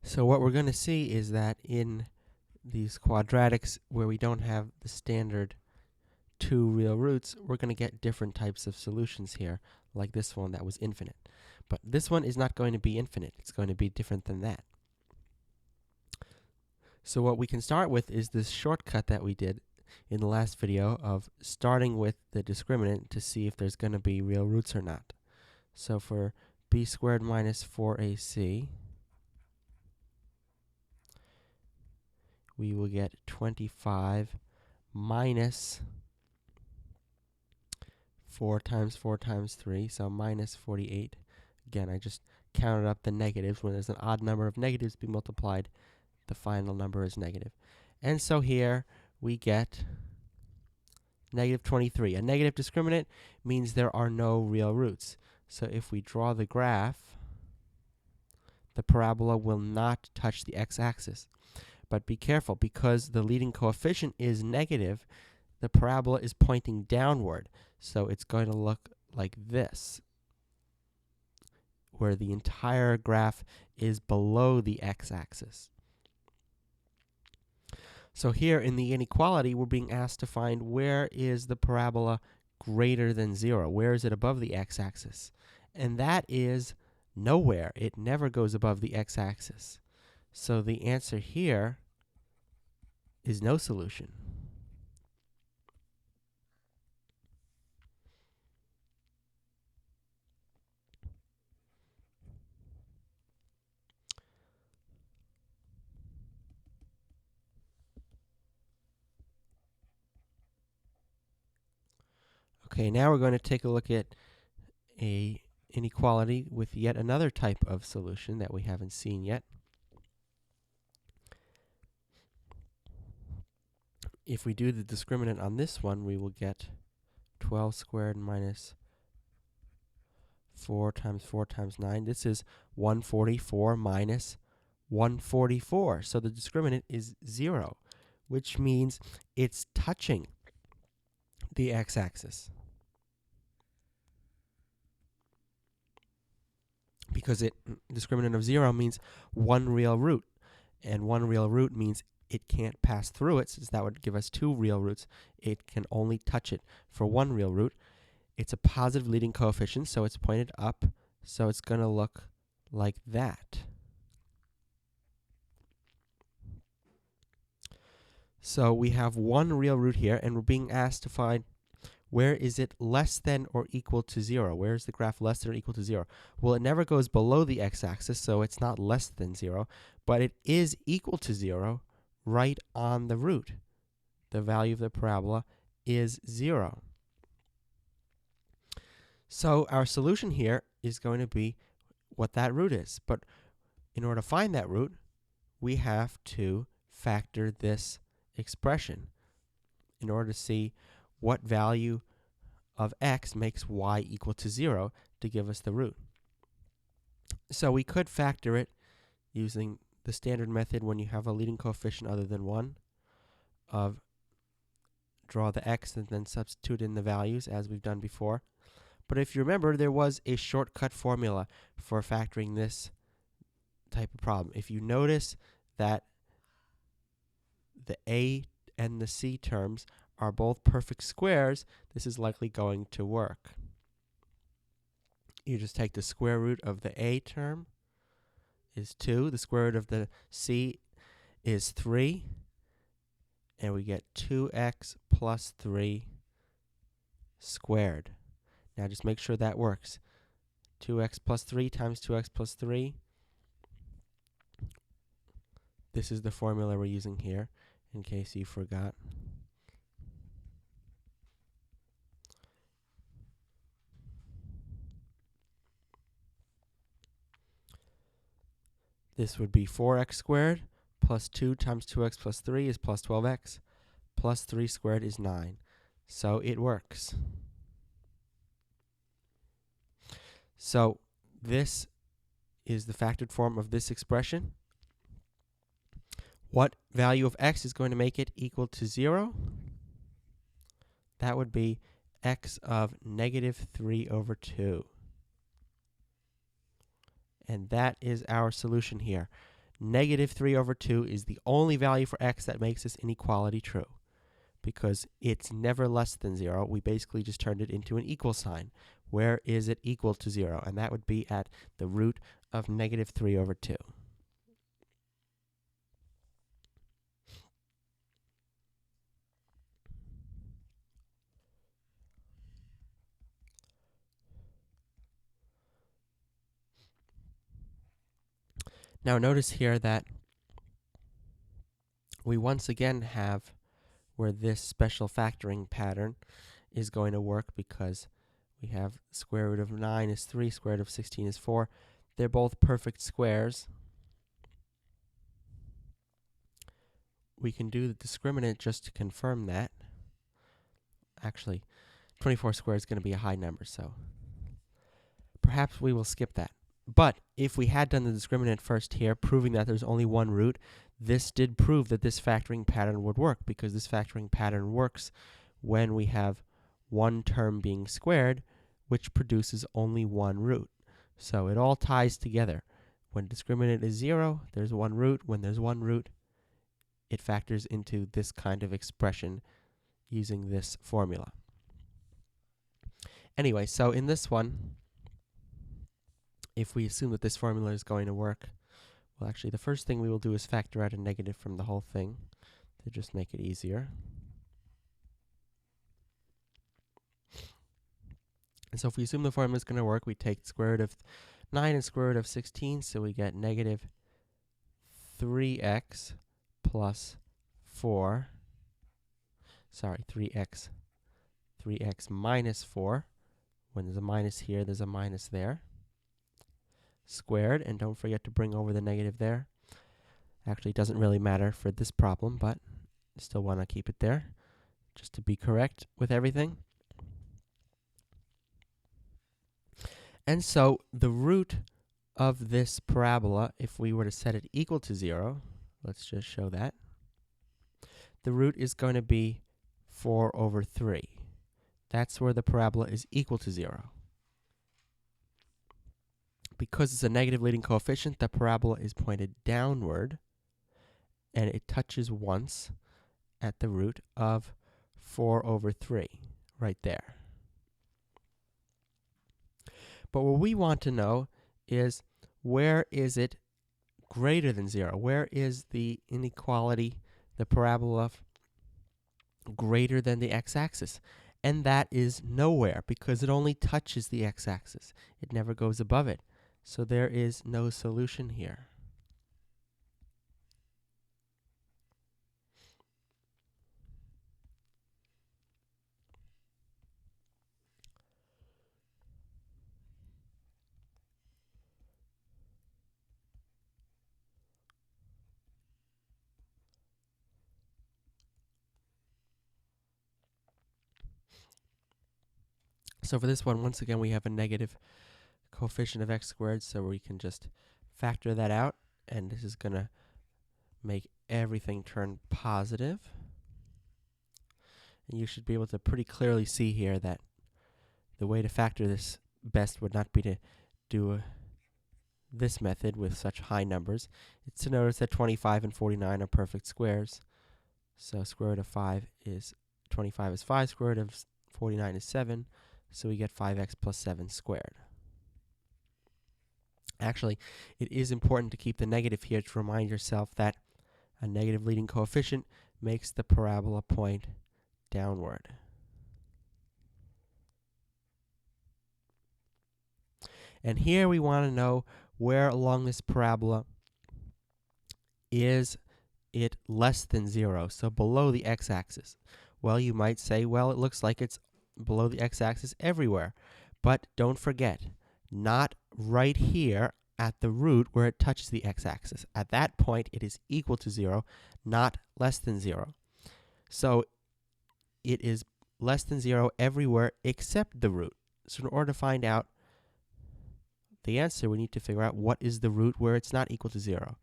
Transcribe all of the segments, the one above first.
So what we're going to see is that in these quadratics where we don't have the standard two real roots, we're going to get different types of solutions here, like this one that was infinite. But this one is not going to be infinite. It's going to be different than that. So what we can start with is this shortcut that we did in the last video of starting with the discriminant to see if there's going to be real roots or not. So for b squared minus 4ac, we will get 25 minus 4 times 4 times 3, so minus 48. Again, I just counted up the negatives. When there's an odd number of negatives being multiplied, the final number is negative. And so here we get negative 23. A negative discriminant means there are no real roots. So if we draw the graph, the parabola will not touch the x-axis. But be careful, because the leading coefficient is negative, the parabola is pointing downward. So it's going to look like this, where the entire graph is below the x-axis. So here in the inequality, we're being asked to find where is the parabola greater than 0? Where is it above the x-axis? And that is nowhere. It never goes above the x-axis. So the answer here is no solution. Okay, now we're going to take a look at an inequality with yet another type of solution that we haven't seen yet. If we do the discriminant on this one, we will get 12 squared minus 4 times 4 times 9. This is 144 minus 144. So the discriminant is 0, which means it's touching the x-axis. Because discriminant of 0 means one real root. And one real root means it can't pass through it, since that would give us two real roots. It can only touch it for one real root. It's a positive leading coefficient, so it's pointed up. So it's going to look like that. So we have one real root here, and we're being asked to find where is it less than or equal to 0? Where is the graph less than or equal to 0? Well, it never goes below the x-axis, so it's not less than 0, but it is equal to 0 right on the root. The value of the parabola is 0. So our solution here is going to be what that root is. But in order to find that root, we have to factor this expression in order to see what value of x makes y equal to 0 to give us the root. So we could factor it using the standard method when you have a leading coefficient other than 1 of draw the x and then substitute in the values as we've done before. But if you remember, there was a shortcut formula for factoring this type of problem. If you notice that the a and the c terms are both perfect squares, this is likely going to work. You just take the square root of the a term is 2, the square root of the c is 3, and we get 2x plus 3 squared. Now just make sure that works. 2x plus 3 times 2x plus 3. This is the formula we're using here, in case you forgot. This would be 4x squared plus 2 times 2x plus 3 is plus 12x, plus 3 squared is 9. So it works. So this is the factored form of this expression. What value of x is going to make it equal to 0? That would be x of negative 3 over 2. And that is our solution here. negative 3 over 2 is the only value for x that makes this inequality true, because it's never less than 0. We basically just turned it into an equal sign. Where is it equal to 0? And that would be at the root of negative 3 over 2. Now notice here that we once again have where this special factoring pattern is going to work, because we have square root of 9 is 3, square root of 16 is 4. They're both perfect squares. We can do the discriminant just to confirm that. Actually, 24 squared is going to be a high number, so perhaps we will skip that. But if we had done the discriminant first here, proving that there's only one root, this did prove that this factoring pattern would work, because this factoring pattern works when we have one term being squared, which produces only one root. So it all ties together. When discriminant is 0, there's one root. When there's one root, it factors into this kind of expression using this formula. Anyway, so in this one, if we assume that this formula is going to work, well, actually, the first thing we will do is factor out a negative from the whole thing to just make it easier. And so if we assume the formula is going to work, we take square root of 9 and square root of 16, so we get negative 3x plus 4. Sorry, 3x minus 4. When there's a minus here, there's a minus there. Squared, and don't forget to bring over the negative there. Actually, it doesn't really matter for this problem, but I still want to keep it there, just to be correct with everything. And so the root of this parabola, if we were to set it equal to 0, let's just show that, the root is going to be 4 over 3. That's where the parabola is equal to 0. Because it's a negative leading coefficient, the parabola is pointed downward, and it touches once at the root of 4 over 3, right there. But what we want to know is, where is it greater than 0? Where is the inequality, the parabola, greater than the x-axis? And that is nowhere, because it only touches the x-axis. It never goes above it. So there is no solution here. So for this one, once again, we have a negative coefficient of x squared, so we can just factor that out, and this is going to make everything turn positive. And you should be able to pretty clearly see here that the way to factor this best would not be to do this method with such high numbers. It's to notice that 25 and 49 are perfect squares. So square root of 5 is 25 is 5, square root of 49 is 7, so we get 5x plus 7 squared. Actually, it is important to keep the negative here to remind yourself that a negative leading coefficient makes the parabola point downward. And here we want to know where along this parabola is it less than 0, so below the x-axis. Well, you might say, well, it looks like it's below the x-axis everywhere. But don't forget, not right here at the root where it touches the x-axis. At that point, it is equal to 0, not less than 0. So it is less than 0 everywhere except the root. So in order to find out the answer, we need to figure out what is the root where it's not equal to 0.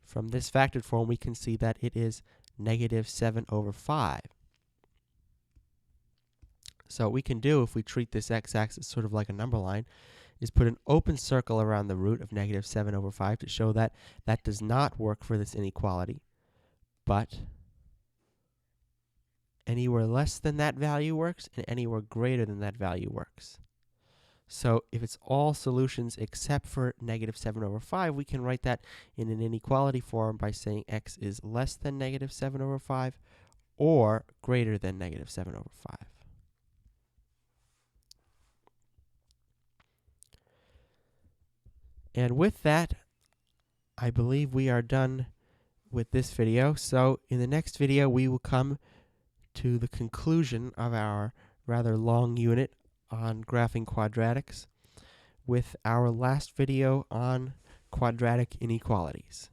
From this factored form, we can see that it is negative 7 over 5. So what we can do, if we treat this x-axis sort of like a number line, is put an open circle around the root of negative 7 over 5 to show that that does not work for this inequality. But anywhere less than that value works, and anywhere greater than that value works. So if it's all solutions except for negative 7 over 5, we can write that in an inequality form by saying x is less than negative 7 over 5 or greater than negative 7 over 5. And with that, I believe we are done with this video. So in the next video, we will come to the conclusion of our rather long unit on graphing quadratics with our last video on quadratic inequalities.